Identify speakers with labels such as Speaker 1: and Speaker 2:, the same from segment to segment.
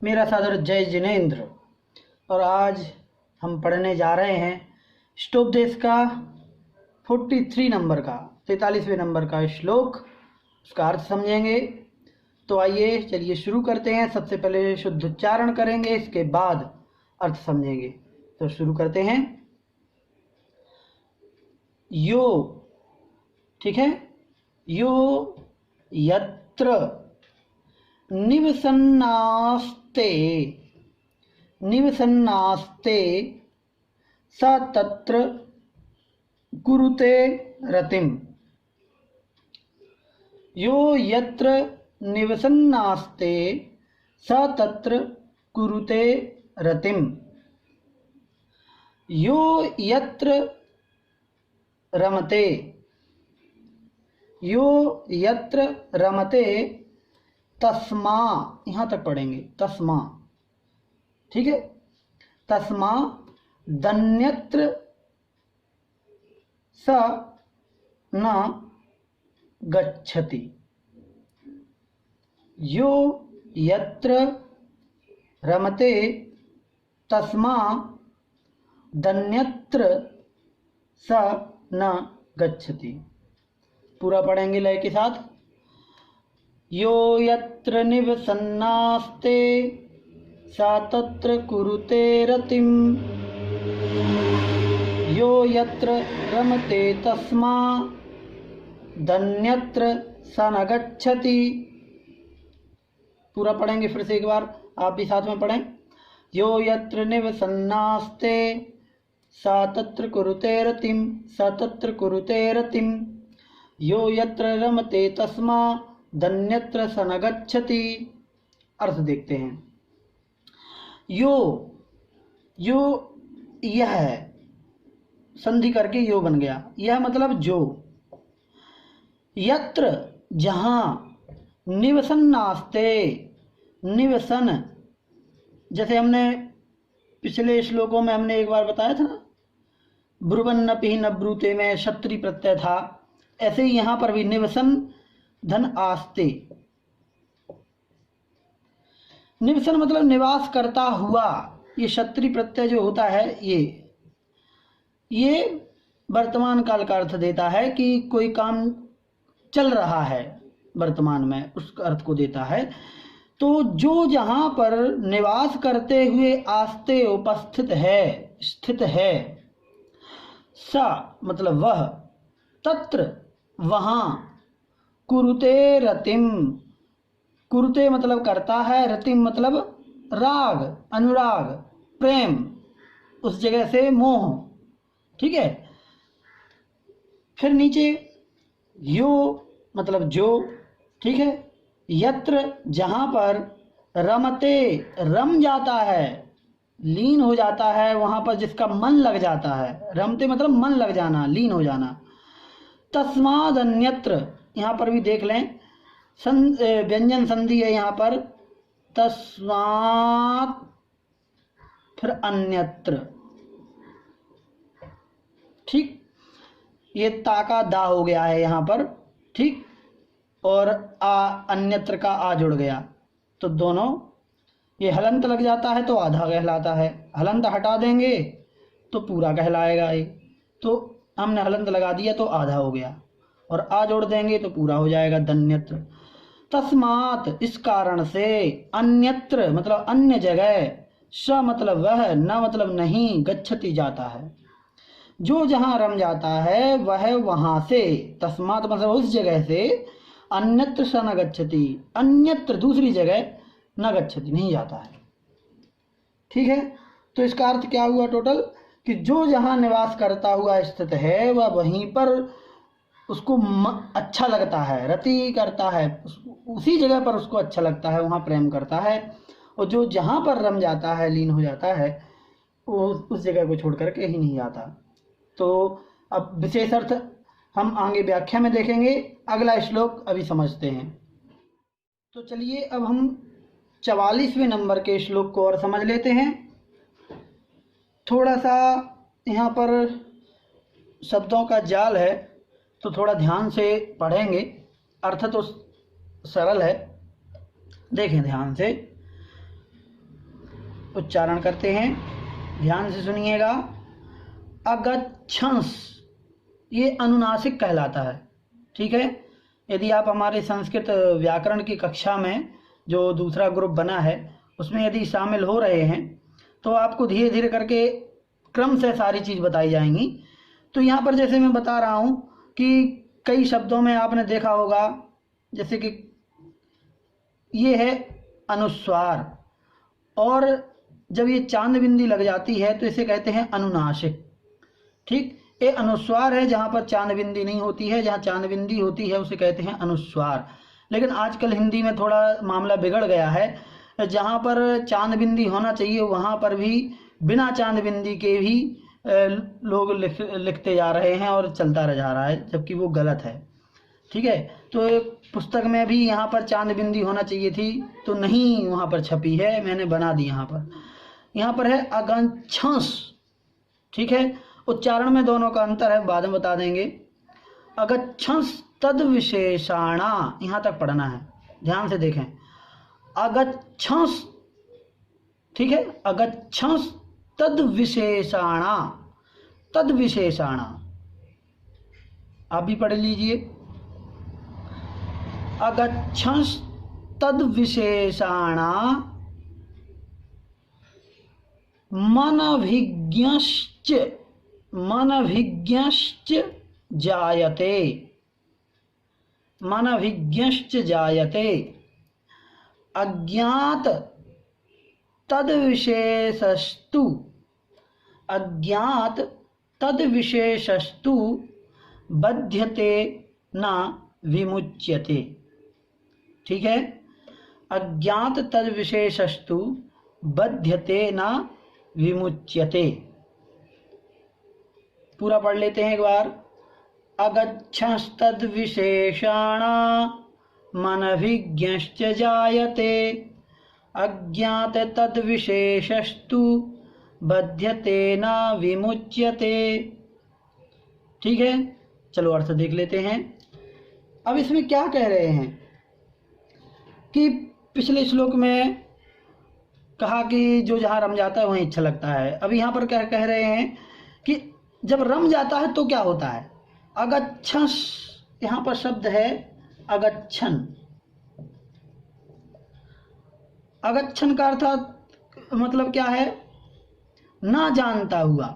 Speaker 1: मेरा सादर जय जिनेंद्र। और आज हम पढ़ने जा रहे हैं स्टोपदेश का 43 नंबर का 43वें नंबर का श्लोक, उसका अर्थ समझेंगे। तो आइए चलिए शुरू करते हैं। सबसे पहले शुद्ध उच्चारण करेंगे, इसके बाद अर्थ समझेंगे। तो शुरू करते हैं। यो, ठीक है, यो यत्र निवसन्नास्ते स तत्र कुरुते रतिम्। यो यत्र निवसन्नास्ते स तत्र कुरुते रतिम्। यो यत्र रमते, यो यत्र रमते तस्मा, यहाँ तक पढ़ेंगे तस्मा, ठीक है। तस्मा दन्यत्र स न गच्छति। यो यत्र रमते तस्मा दन्यत्र स न गच्छति। पूरा पढ़ेंगे लय के साथ। यो यत्र निवसन्नास्ते स तत्र कुरुते रतिम्। यो यत्र रमते तस्मा दन्यत्र स न गच्छति। पूरा पढ़ेंगे फिर से एक बार, आप भी साथ में पढ़ें। यो यत्र निवसन्नास्ते स तत्र कुरुते रतिम्, स तत्र कुरुते रतिम्। यो यत्र रमते तस्मा दन्यत्र स न गच्छति। अर्थ देखते हैं। यो, यो यह है, संधि करके यो बन गया। यह मतलब जो। यत्र जहाँ, निवसन्नास्ते निवसन, जैसे हमने पिछले श्लोकों में हमने एक बार बताया था ना, ब्रुवन पिहि न ब्रूते में क्षत्रि प्रत्यय था, ऐसे ही यहाँ पर भी निवसन धन आस्ते। निवसन मतलब निवास करता हुआ। ये क्षत्रि प्रत्यय जो होता है ये वर्तमान काल का अर्थ देता है कि कोई काम चल रहा है वर्तमान में, उस अर्थ को देता है। तो जो जहाँ पर निवास करते हुए आस्ते उपस्थित है, स्थित है, सा मतलब वह, तत्र वहाँ, कुरुते रतिम, कुरुते मतलब करता है, रतिम मतलब राग, अनुराग, प्रेम, उस जगह से मोह, ठीक है। फिर नीचे यो मतलब जो, ठीक है। यत्र जहाँ पर रमते रम जाता है, लीन हो जाता है, वहाँ पर जिसका मन लग जाता है। रमते मतलब मन लग जाना, लीन हो जाना। तस्माद अन्यत्र, यहाँ पर भी देख लें, व्यंजन संधि है यहाँ पर। तस्मात् फिर अन्यत्र, ठीक। ये ता का दा हो गया है यहाँ पर, ठीक। और अन्यत्र का आ जुड़ गया, तो दोनों, ये हलंत लग जाता है तो आधा कहलाता है, हलंत हटा देंगे तो पूरा कहलाएगा ये। तो हमने हलंत लगा दिया तो आधा हो गया, और आ जोड़ देंगे तो पूरा हो जाएगा, दन्यत्र। तस्मात इस कारण से, अन्यत्र मतलब अन्य जगह, स मतलब वह, न मतलब नहीं, गच्छति जाता है। जो जहाँ रम जाता है वह वहाँ से, तस्मात मतलब उस जगह से, अन्यत्र स न गच्छति, अन्यत्र दूसरी जगह, न गच्छति नहीं जाता है, ठीक है। तो इसका अर्थ क्या हुआ टोटल, कि जो जहाँ निवास करता हुआ स्थित है वह वहीं पर उसको अच्छा लगता है, रति करता है, उसी जगह पर उसको अच्छा लगता है, वहाँ प्रेम करता है। और जो जहाँ पर रम जाता है, लीन हो जाता है, वो उस जगह को छोड़ करके ही नहीं आता। तो अब विशेष अर्थ हम आगे व्याख्या में देखेंगे। अगला श्लोक अभी समझते हैं। तो चलिए अब हम 44वें नंबर के श्लोक को और समझ लेते हैं। थोड़ा सा यहाँ पर शब्दों का जाल है, तो थोड़ा ध्यान से पढ़ेंगे। अर्थ तो सरल है, देखें ध्यान से। उच्चारण करते हैं, ध्यान से सुनिएगा। अगच्छंस ये अनुनासिक कहलाता है, ठीक है। यदि आप हमारे संस्कृत व्याकरण की कक्षा में जो दूसरा ग्रुप बना है उसमें यदि शामिल हो रहे हैं तो आपको धीरे धीरे करके क्रम से सारी चीज़ बताई जाएंगी। तो यहाँ पर जैसे मैं बता रहा हूँ कि कई शब्दों में आपने देखा होगा, जैसे कि ये है अनुस्वार, और जब ये चांद बिंदी लग जाती है तो इसे कहते हैं अनुनासिक, ठीक। ये अनुस्वार है जहाँ पर चांद बिंदी नहीं होती है, जहाँ चांद बिंदी होती है उसे कहते हैं अनुस्वार। लेकिन आजकल हिंदी में थोड़ा मामला बिगड़ गया है, जहाँ पर चांद बिंदी होना चाहिए वहाँ पर भी बिना चांद बिंदी के भी लोग लिखते जा रहे हैं और चलता रह जा रहा है, जबकि वो गलत है, ठीक है। तो पुस्तक में भी यहाँ पर चांद बिंदी होना चाहिए थी तो नहीं वहाँ पर छपी है, मैंने बना दी यहाँ पर है अगच्छंस, ठीक है। उच्चारण में दोनों का अंतर है, बाद में बता देंगे। अगच्छंस तद विशेषाणा, यहाँ तक पढ़ना है, ध्यान से देखें। अगच्छंस, ठीक है, अगच्छंस तद विशेषाणा, तद विशेषाणा आप भी पढ़ लीजिए। अगच्छंस तद विशेषाणा मनभिज्ञश्च, मनभिज्ञश्च जायते, मनभिज्ञश्च जायते। अज्ञात तद विशेषस्तु, अज्ञात तद विशेषस्तु बध्यते न विमुच्यते, ठीक है। अज्ञात तद विशेषस्तु बध्यते न विमुच्यते। पूरा पढ़ लेते हैं एक बार। अगच्छंस्तद विशेषाणा मनभिज्ञश्च जायते, अज्ञात तद विशेषस्तु बध्यते न विमुच्यते, ठीक है। चलो अर्थ देख लेते हैं। अब इसमें क्या कह रहे हैं कि पिछले श्लोक में कहा कि जो जहाँ रम जाता है वहीं अच्छा लगता है। अब यहाँ पर क्या कह रहे हैं कि जब रम जाता है तो क्या होता है। अगच्छंस, यहाँ पर शब्द है अगच्छन। अगच्छन का अर्थ मतलब क्या है, ना जानता हुआ,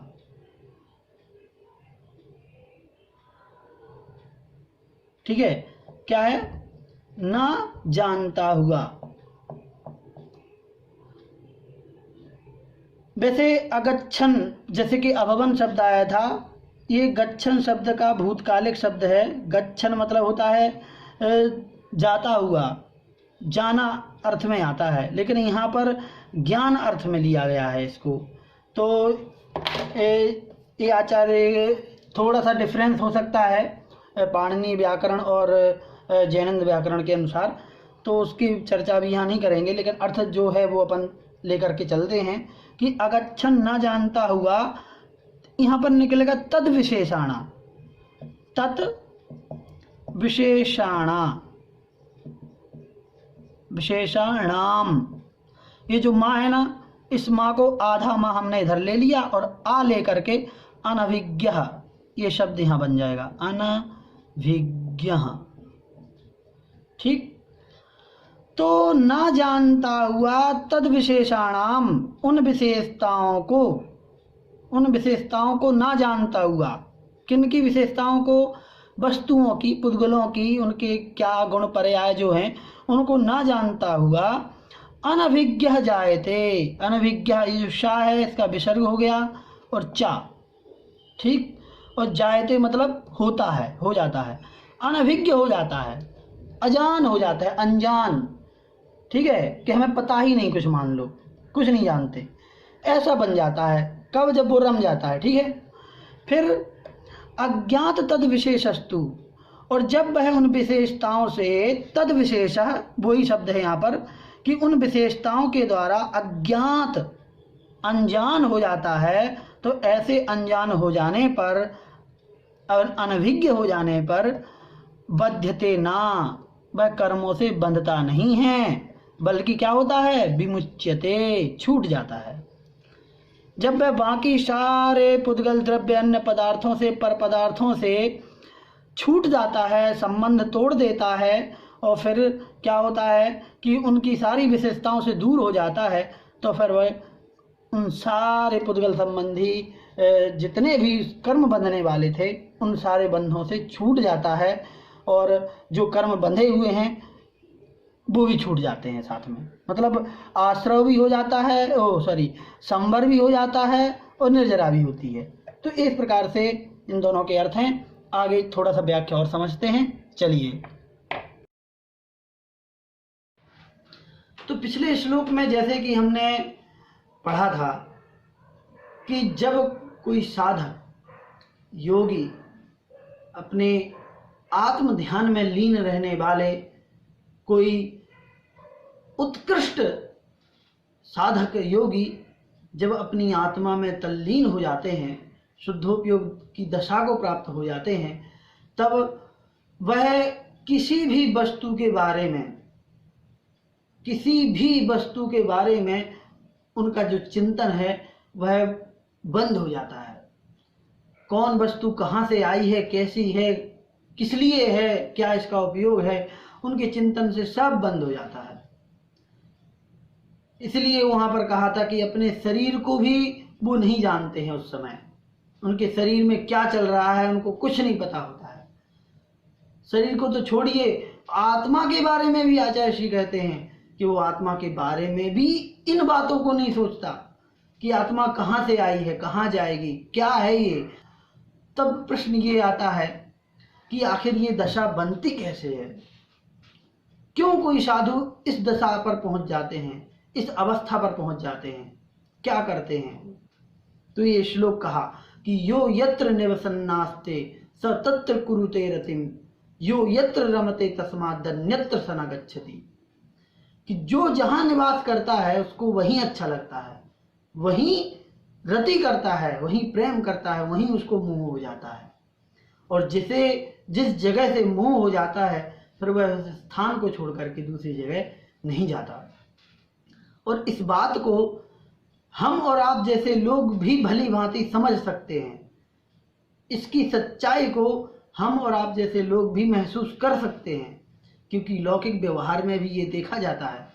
Speaker 1: ठीक है। क्या है, ना जानता हुआ। वैसे अगच्छन जैसे कि अभवन शब्द आया था, ये गच्छन शब्द का भूतकालिक शब्द है। गच्छन मतलब होता है जाता हुआ, जाना अर्थ में आता है, लेकिन यहाँ पर ज्ञान अर्थ में लिया गया है इसको। तो ये आचार्य थोड़ा सा डिफरेंस हो सकता है पाणिनि व्याकरण और जैनंद व्याकरण के अनुसार, तो उसकी चर्चा भी यहाँ नहीं करेंगे, लेकिन अर्थ जो है वो अपन लेकर के चलते हैं कि अगच्छन ना जानता हुआ, यहाँ पर निकलेगा तद विशेषाणा, तत् विशेषाणा, विशेषाणाम। ये जो माँ है ना, इस माँ को आधा माँ हमने इधर ले लिया और आ लेकर के अनभिज्ञ, ये शब्द यहाँ बन जाएगा अनभिज्ञ, ठीक। तो ना जानता हुआ तद विशेषाणाम, उन विशेषताओं को, उन विशेषताओं को ना जानता हुआ। किन की विशेषताओं को, वस्तुओं की, पुद्गलों की, उनके क्या गुण पर्याय जो हैं उनको ना जानता हुआ अनभिज्ञ जायते। अनभिज्ञ, ये जो शा है इसका विसर्ग हो गया और चा, ठीक। और जायते मतलब होता है, हो जाता है। अनभिज्ञ हो जाता है, अजान हो जाता है, अनजान, ठीक है, कि हमें पता ही नहीं, कुछ मान लो कुछ नहीं जानते, ऐसा बन जाता है। कब, जब वो रम जाता है, ठीक है। फिर अज्ञात तद विशेषस्तु, और जब वह उन विशेषताओं से, तद विशेष वही शब्द है यहाँ पर, कि उन विशेषताओं के द्वारा अज्ञात, अनजान हो जाता है। तो ऐसे अनजान हो जाने पर और अनभिज्ञ हो जाने पर बध्यते ना, वह कर्मों से बंधता नहीं है। बल्कि क्या होता है, विमुच्यते, छूट जाता है। जब वह बाकी सारे पुद्गल द्रव्य अन्य पदार्थों से, पर पदार्थों से छूट जाता है, संबंध तोड़ देता है, और फिर क्या होता है कि उनकी सारी विशेषताओं से दूर हो जाता है, तो फिर वह उन सारे पुद्गल संबंधी जितने भी कर्म बंधने वाले थे उन सारे बंधों से छूट जाता है, और जो कर्म बंधे हुए हैं वो भी छूट जाते हैं साथ में। मतलब आश्रव भी हो जाता है, संवर भी हो जाता है, और निर्जरा भी होती है। तो इस प्रकार से इन दोनों के अर्थ हैं। आगे थोड़ा सा व्याख्या और समझते हैं, चलिए। तो पिछले श्लोक में जैसे कि हमने पढ़ा था कि जब कोई साधक योगी अपने आत्म ध्यान में लीन रहने वाले कोई उत्कृष्ट साधक योगी जब अपनी आत्मा में तल्लीन हो जाते हैं, शुद्धोपयोग की दशा को प्राप्त हो जाते हैं, तब वह किसी भी वस्तु के बारे में उनका जो चिंतन है वह बंद हो जाता है। कौन वस्तु कहाँ से आई है, कैसी है, किस लिए है, क्या इसका उपयोग है, उनके चिंतन से सब बंद हो जाता है। इसलिए वहां पर कहा था कि अपने शरीर को भी वो नहीं जानते हैं। उस समय उनके शरीर में क्या चल रहा है उनको कुछ नहीं पता होता है। शरीर को तो छोड़िए, आत्मा के बारे में भी आचार्य श्री कहते हैं कि वो आत्मा के बारे में भी इन बातों को नहीं सोचता कि आत्मा कहाँ से आई है, कहाँ जाएगी, क्या है ये। तब प्रश्न ये आता है कि आखिर ये दशा बनती कैसे है, क्यों कोई साधु इस दशा पर पहुंच जाते हैं, इस अवस्था पर पहुंच जाते हैं, क्या करते हैं। तो ये श्लोक कहा कि यो यत्र निवसन्नास्ते स तत्र कुरुते रतिम, यो यत्र रमते तस्मादन्यत्र स न गच्छति। कि जो जहां निवास करता है उसको वहीं अच्छा लगता है, वहीं रति करता है, वहीं प्रेम करता है, वहीं उसको मोह हो जाता है। और जिस जगह से मोह हो जाता है फिर वह उस स्थान को छोड़ करके दूसरी जगह नहीं जाता। और इस बात को हम और आप जैसे लोग भी भली भांति समझ सकते हैं। इसकी सच्चाई को हम और आप जैसे लोग भी महसूस कर सकते हैं, क्योंकि लौकिक व्यवहार में भी ये देखा जाता है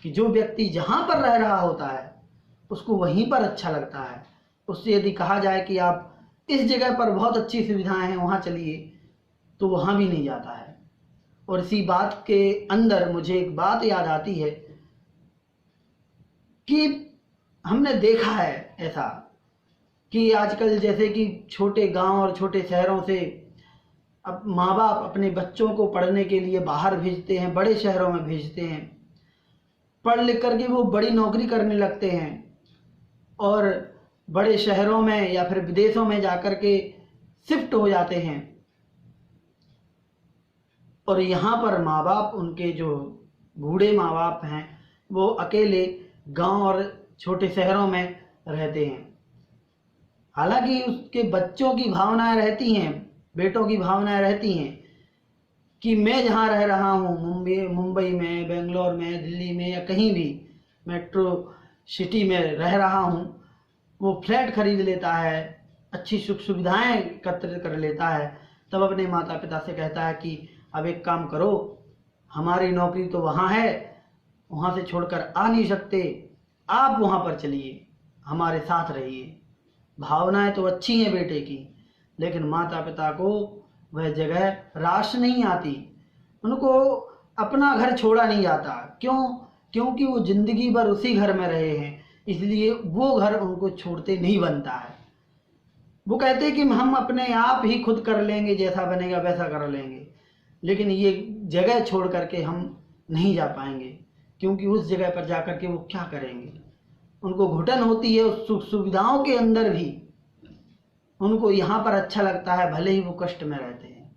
Speaker 1: कि जो व्यक्ति जहाँ पर रह रहा होता है उसको वहीं पर अच्छा लगता है। उससे यदि कहा जाए कि आप इस जगह पर बहुत अच्छी सुविधाएं हैं, वहाँ चलिए, तो वहाँ भी नहीं जाता है। और इसी बात के अंदर मुझे एक बात याद आती है कि हमने देखा है ऐसा कि आजकल जैसे कि छोटे गांव और छोटे शहरों से अब माँ बाप अपने बच्चों को पढ़ने के लिए बाहर भेजते हैं, बड़े शहरों में भेजते हैं। पढ़ लिख करके वो बड़ी नौकरी करने लगते हैं और बड़े शहरों में या फिर विदेशों में जाकर के शिफ्ट हो जाते हैं। और यहाँ पर माँ बाप, उनके जो बूढ़े माँ बाप हैं, वो अकेले गांव और छोटे शहरों में रहते हैं। हालांकि उसके बच्चों की भावनाएं रहती हैं, बेटों की भावनाएं रहती हैं कि मैं जहाँ रह रहा हूँ, मुंबई में, बेंगलोर में, दिल्ली में या कहीं भी मेट्रो सिटी में रह रहा हूँ, वो फ्लैट खरीद लेता है, अच्छी सुख सुविधाएं एकत्र कर लेता है। तब अपने माता पिता से कहता है कि अब एक काम करो, हमारी नौकरी तो वहाँ है, वहाँ से छोड़कर आ नहीं सकते, आप वहाँ पर चलिए, हमारे साथ रहिए। भावनाएं तो अच्छी हैं बेटे की, लेकिन माता पिता को वह जगह रास नहीं आती, उनको अपना घर छोड़ा नहीं जाता। क्यों? क्योंकि वो जिंदगी भर उसी घर में रहे हैं, इसलिए वो घर उनको छोड़ते नहीं बनता है। वो कहते हैं कि हम अपने आप ही खुद कर लेंगे, जैसा बनेगा वैसा कर लेंगे, लेकिन ये जगह छोड़ करके हम नहीं जा पाएंगे, क्योंकि उस जगह पर जाकर के वो क्या करेंगे। उनको घुटन होती है उस सुख सुविधाओं के अंदर भी, उनको यहाँ पर अच्छा लगता है भले ही वो कष्ट में रहते हैं।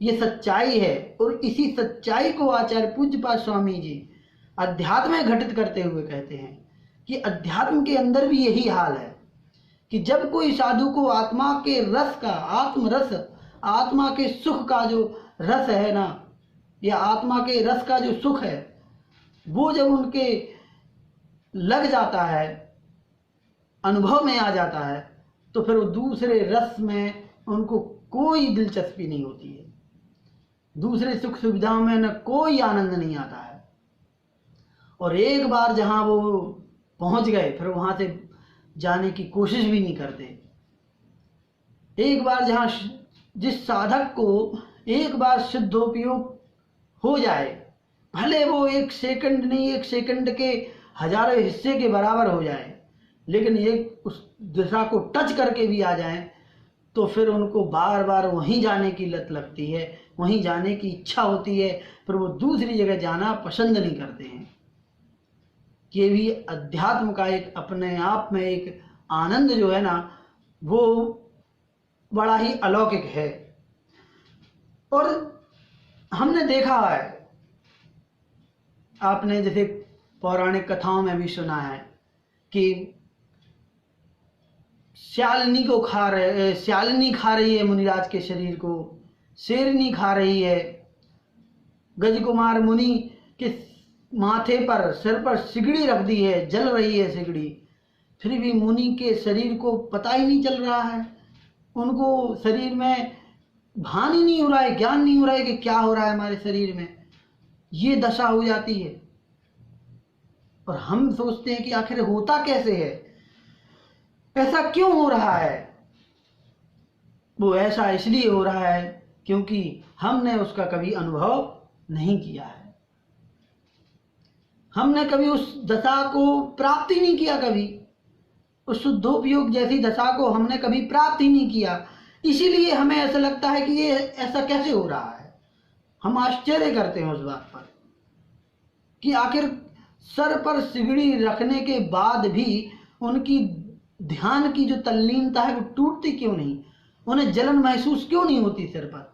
Speaker 1: ये सच्चाई है। और इसी सच्चाई को आचार्य पूज्यपाद स्वामी जी अध्यात्म में घटित करते हुए कहते हैं कि अध्यात्म के अंदर भी यही हाल है कि जब कोई साधु को आत्मा के रस का, आत्मरस, आत्मा के सुख का जो रस है ना, या आत्मा के रस का जो सुख है वो जब उनके लग जाता है, अनुभव में आ जाता है, तो फिर वो दूसरे रस में उनको कोई दिलचस्पी नहीं होती है, दूसरे सुख सुविधाओं में न कोई आनंद नहीं आता है। और एक बार जहां वो पहुंच गए फिर वहां से जाने की कोशिश भी नहीं करते। एक बार जहां जिस साधक को एक बार सिद्धोपयोग हो जाए, भले वो 1 सेकंड नहीं, 1 सेकंड के हजारों हिस्से के बराबर हो जाए, लेकिन एक उस दिशा को टच करके भी आ जाए तो फिर उनको बार बार वहीं जाने की लत लगती है, वहीं जाने की इच्छा होती है, फिर वो दूसरी जगह जाना पसंद नहीं करते हैं। ये भी अध्यात्म का एक अपने आप में एक आनंद जो है ना, वो बड़ा ही अलौकिक है। और हमने देखा है, आपने जैसे पौराणिक कथाओं में भी सुना है कि श्यालिनी खा रही है मुनिराज के शरीर को, शेरनी खा रही है, गजकुमार मुनि के माथे पर, सिर पर सिगड़ी रख दी है, जल रही है सिगड़ी, फिर भी मुनि के शरीर को पता ही नहीं चल रहा है, उनको शरीर में भान ही नहीं हो रहा है, ज्ञान नहीं हो रहा है कि क्या हो रहा है हमारे शरीर में। ये दशा हो जाती है। और हम सोचते हैं कि आखिर होता कैसे है, ऐसा क्यों हो रहा है। वो ऐसा इसलिए हो रहा है क्योंकि हमने उसका कभी अनुभव नहीं किया है, हमने कभी उस दशा को प्राप्त ही नहीं किया, कभी उस शुद्धोपयोग जैसी दशा को हमने कभी प्राप्त ही नहीं किया। इसीलिए हमें ऐसा लगता है कि ये ऐसा कैसे हो रहा है। हम आश्चर्य करते हैं उस बात पर कि आखिर सर पर सिगड़ी रखने के बाद भी उनकी ध्यान की जो तल्लीनता है वो टूटती क्यों नहीं, उन्हें जलन महसूस क्यों नहीं होती सिर पर।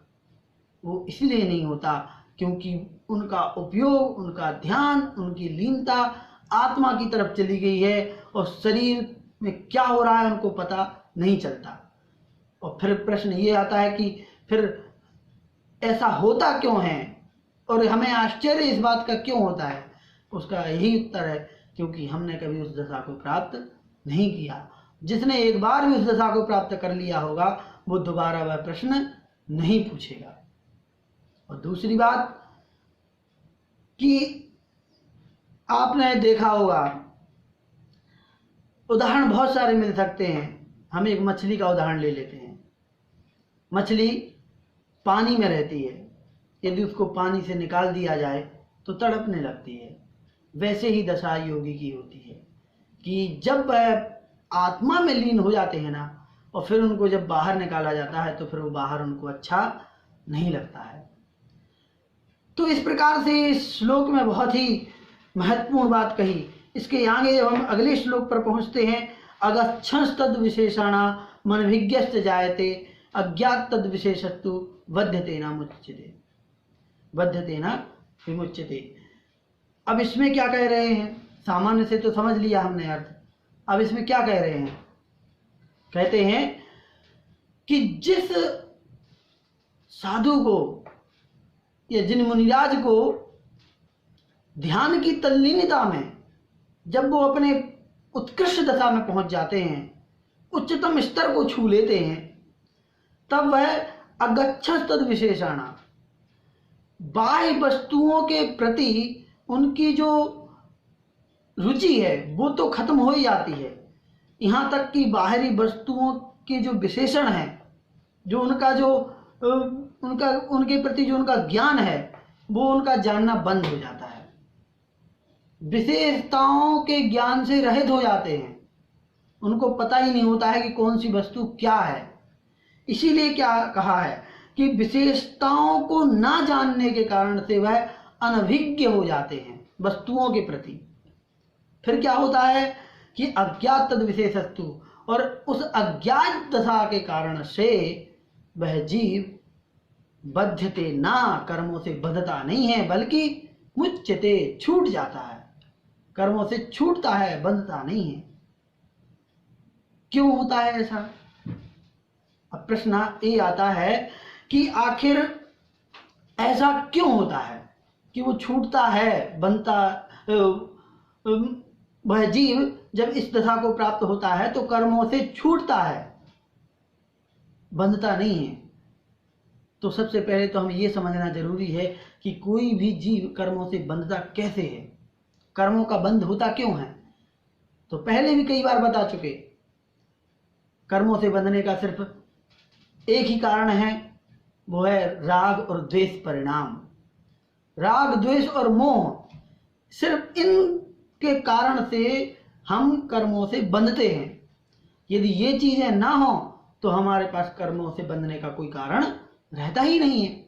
Speaker 1: वो इसलिए नहीं होता क्योंकि उनका उपयोग, उनका ध्यान, उनकी लीनता आत्मा की तरफ चली गई है और शरीर में क्या हो रहा है उनको पता नहीं चलता। और फिर प्रश्न ये आता है कि फिर ऐसा होता क्यों है और हमें आश्चर्य इस बात का क्यों होता है। उसका यही उत्तर है क्योंकि हमने कभी उस दशा को प्राप्त नहीं किया। जिसने एक बार भी उस दशा को प्राप्त कर लिया होगा वो दोबारा वह प्रश्न नहीं पूछेगा। और दूसरी बात कि आपने देखा होगा, उदाहरण बहुत सारे मिल सकते हैं। हम एक मछली का उदाहरण ले लेते हैं। मछली पानी में रहती है, यदि उसको पानी से निकाल दिया जाए तो तड़पने लगती है। वैसे ही दशा योगी की होती है कि जब वह आत्मा में लीन हो जाते हैं ना, और फिर उनको जब बाहर निकाला जाता है तो फिर वो बाहर उनको अच्छा नहीं लगता है। तो इस प्रकार से इस श्लोक में बहुत ही महत्वपूर्ण बात कही। इसके आगे जब हम अगले श्लोक पर पहुंचते हैं, अगच्छंस तद विशेषाणा मनभिज्ञश्च जायते अज्ञात तद विशेषस्तु बध्यतेना मुच्यते, बध्यतेना विमुच्यते। अब इसमें क्या कह रहे हैं, सामान्य से तो समझ लिया हमने अर्थ। अब इसमें क्या कह रहे हैं, कहते हैं कि जिस साधु को या जिन मुनिराज को ध्यान की तल्लीनता में जब वो अपने उत्कृष्ट दशा में पहुंच जाते हैं, उच्चतम स्तर को छू लेते हैं, तब वह अगच्छंस तद विशेषाणा, बाह्य वस्तुओं के प्रति उनकी जो रुचि है वो तो खत्म हो ही जाती है। यहाँ तक कि बाहरी वस्तुओं के जो विशेषण है, जो उनका जो उनके प्रति जो उनका ज्ञान है वो उनका जानना बंद हो जाता है। विशेषताओं के ज्ञान से रहित हो जाते हैं, उनको पता ही नहीं होता है कि कौन सी वस्तु क्या है। इसीलिए क्या कहा है कि विशेषताओं को ना जानने के कारण से वह अनभिज्ञ हो जाते हैं वस्तुओं के प्रति। फिर क्या होता है कि अज्ञात तद विशेषस्तु, और उस अज्ञात दशा के कारण से वह जीव बध्यते ना, कर्मों से बद्धता नहीं है बल्कि मुच्यते, छूट जाता है, कर्मों से छूटता है, बंधता नहीं है। क्यों होता है ऐसा? अब प्रश्न ये आता है कि आखिर ऐसा क्यों होता है कि वो छूटता है, बंधता वह जीव जब इस दशा को प्राप्त होता है तो कर्मों से छूटता है, बंधता नहीं है। तो सबसे पहले तो हमें ये समझना जरूरी है कि कोई भी जीव कर्मों से बंधता कैसे है, कर्मों का बंध होता क्यों है। तो पहले भी कई बार बता चुके, कर्मों से बंधने का सिर्फ एक ही कारण है, वो है राग और द्वेष परिणाम। राग, द्वेष और मोह, सिर्फ इनके कारण से हम कर्मों से बंधते हैं। यदि ये चीजें ना हो तो हमारे पास कर्मों से बंधने का कोई कारण रहता ही नहीं है।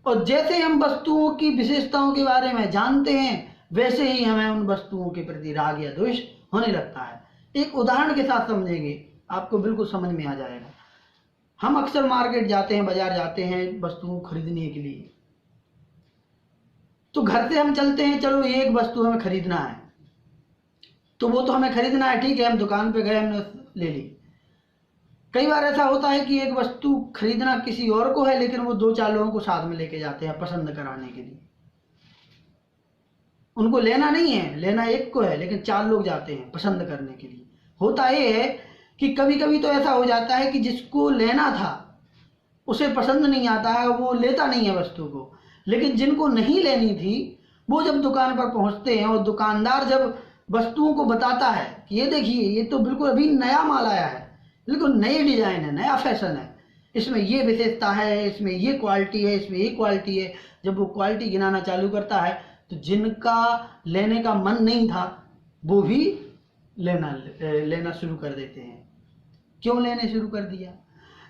Speaker 1: और जैसे हम वस्तुओं की विशेषताओं के बारे में जानते हैं वैसे ही हमें उन वस्तुओं के प्रति राग या द्वेष होने लगता है। एक उदाहरण के साथ समझेंगे, आपको बिल्कुल समझ में आ जाएगा। हम अक्सर मार्केट जाते हैं, बाजार जाते हैं वस्तुओं खरीदने के लिए। तो घर से हम चलते हैं, चलो एक वस्तु हमें खरीदना है, तो वो तो हमें खरीदना है, ठीक है, हम दुकान पे गए, हमने ले ली। कई बार ऐसा होता है कि एक वस्तु खरीदना किसी और को है, लेकिन वो 2-4 लोगों को साथ में लेके जाते हैं पसंद कराने के लिए। उनको लेना नहीं है, लेना एक को है, लेकिन 4 लोग जाते हैं पसंद करने के लिए। होता ये है कि कभी कभी तो ऐसा हो जाता है कि जिसको लेना था उसे पसंद नहीं आता है, वो लेता नहीं है वस्तु को। लेकिन जिनको नहीं लेनी थी वो जब दुकान पर पहुंचते हैं और दुकानदार जब वस्तुओं को बताता है कि ये देखिए, ये तो बिल्कुल अभी नया माल आया है, बिल्कुल नई डिजाइन है, नया फैशन है, इसमें ये विशेषता है, इसमें ये क्वालिटी है, इसमें ये क्वालिटी है। जब वो क्वालिटी गिनाना चालू करता है तो जिनका लेने का मन नहीं था वो भी लेना शुरू कर देते हैं। क्यों लेने शुरू कर दिया?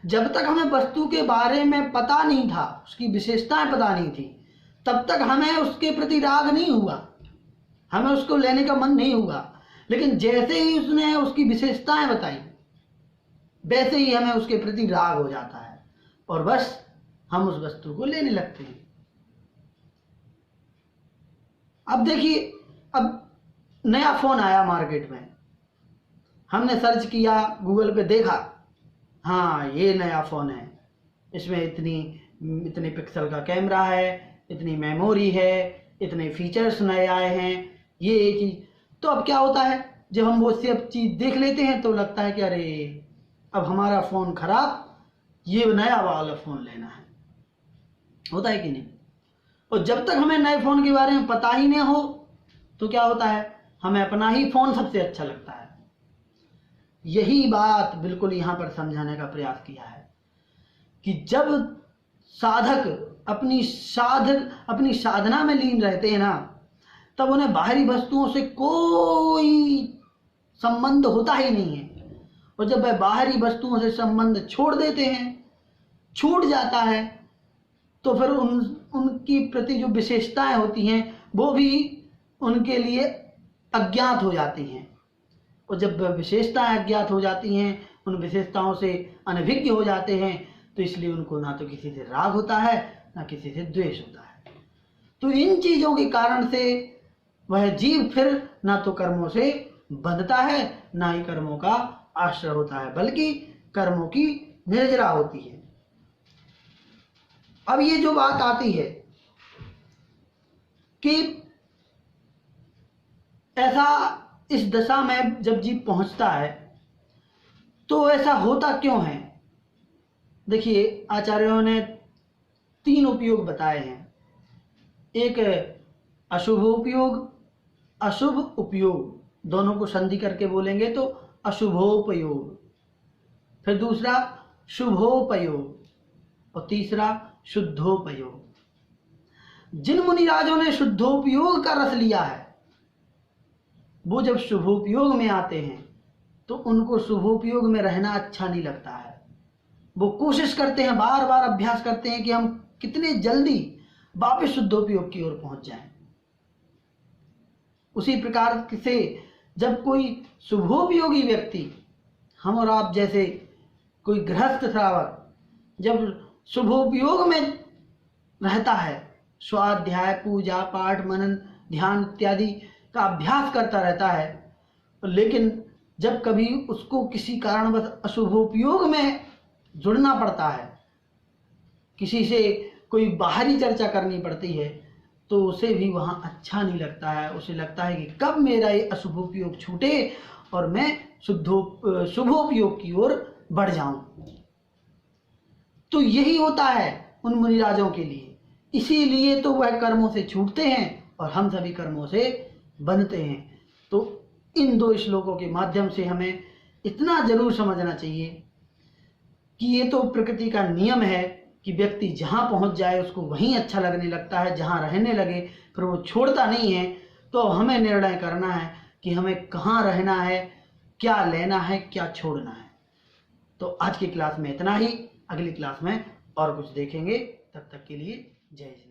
Speaker 1: जब तक हमें वस्तु के बारे में पता नहीं था, उसकी विशेषताएं पता नहीं थी, तब तक हमें उसके प्रति राग नहीं हुआ, हमें उसको लेने का मन नहीं हुआ। लेकिन जैसे ही उसने उसकी विशेषताएं बताई वैसे ही हमें उसके प्रति राग हो जाता है और बस हम उस वस्तु को लेने लगते हैं। अब देखिए, अब नया फोन आया मार्केट में, हमने सर्च किया, गूगल पे देखा, हाँ ये नया फोन है, इसमें इतने पिक्सल का कैमरा है, इतनी मेमोरी है, इतने फीचर्स नए आए हैं, ये चीज। तो अब क्या होता है, जब हम वो सब चीज देख लेते हैं तो लगता है कि अरे अब हमारा फोन खराब, ये नया वाला फोन लेना है। होता है कि नहीं? और जब तक हमें नए फोन के बारे में पता ही नहीं हो तो क्या होता है, हमें अपना ही फोन सबसे अच्छा लगता है। यही बात बिल्कुल यहां पर समझाने का प्रयास किया है कि जब साधक अपनी साधना में लीन रहते हैं ना, तब उन्हें बाहरी वस्तुओं से कोई संबंध होता ही नहीं है। और जब वह बाहरी वस्तुओं से संबंध छोड़ देते हैं, छूट जाता है, तो फिर उनकी प्रति जो विशेषताएं होती हैं वो भी उनके लिए अज्ञात हो जाती हैं। और जब विशेषताएं अज्ञात हो जाती हैं, उन विशेषताओं से अनभिज्ञ हो जाते हैं, तो इसलिए उनको ना तो किसी से राग होता है ना किसी से द्वेष होता है। तो इन चीजों के कारण से वह जीव फिर ना तो कर्मों से बंधता है, ना ही कर्मों का आश्रय होता है, बल्कि कर्मों की निर्जरा होती है। अब ये जो बात आती है कि ऐसा इस दशा में जब जीव पहुंचता है तो ऐसा होता क्यों है? देखिए, आचार्यों ने 3 उपयोग बताए हैं। एक अशुभ उपयोग, अशुभ उपयोग, दोनों को संधि करके बोलेंगे तो अशुभोपयोग, फिर दूसरा शुभोपयोग और तीसरा शुद्धोपयोग। जिन मुनिराजों ने शुद्धोपयोग का रस लिया है वो जब शुभोपयोग में आते हैं तो उनको शुभोपयोग में रहना अच्छा नहीं लगता है। वो कोशिश करते हैं, बार बार अभ्यास करते हैं कि हम कितने जल्दी वापस शुद्धोपयोग की ओर पहुंच जाएं। उसी प्रकार से जब कोई शुभोपयोगी व्यक्ति, हम और आप जैसे कोई गृहस्थ श्रावक, जब शुभोपयोग में रहता है, स्वाध्याय, पूजा पाठ, मनन, ध्यान इत्यादि का अभ्यास करता रहता है, लेकिन जब कभी उसको किसी कारणवश अशुभोपयोग में जुड़ना पड़ता है, किसी से कोई बाहरी चर्चा करनी पड़ती है, तो उसे भी वहां अच्छा नहीं लगता है। उसे लगता है कि कब मेरा ये अशुभोपयोग छूटे और मैं शुभोपयोग की ओर बढ़ जाऊं। तो यही होता है उन मुनिराजों के लिए, इसीलिए तो वह कर्मों से छूटते हैं और हम सभी कर्मों से बंधते हैं। तो इन दो श्लोकों के माध्यम से हमें इतना जरूर समझना चाहिए कि ये तो प्रकृति का नियम है कि व्यक्ति जहां पहुंच जाए उसको वहीं अच्छा लगने लगता है, जहां रहने लगे फिर वो छोड़ता नहीं है। तो हमें निर्णय करना है कि हमें कहाँ रहना है, क्या लेना है, क्या छोड़ना है। तो आज की क्लास में इतना ही, अगली क्लास में और कुछ देखेंगे। तब तक के लिए जय हिंद।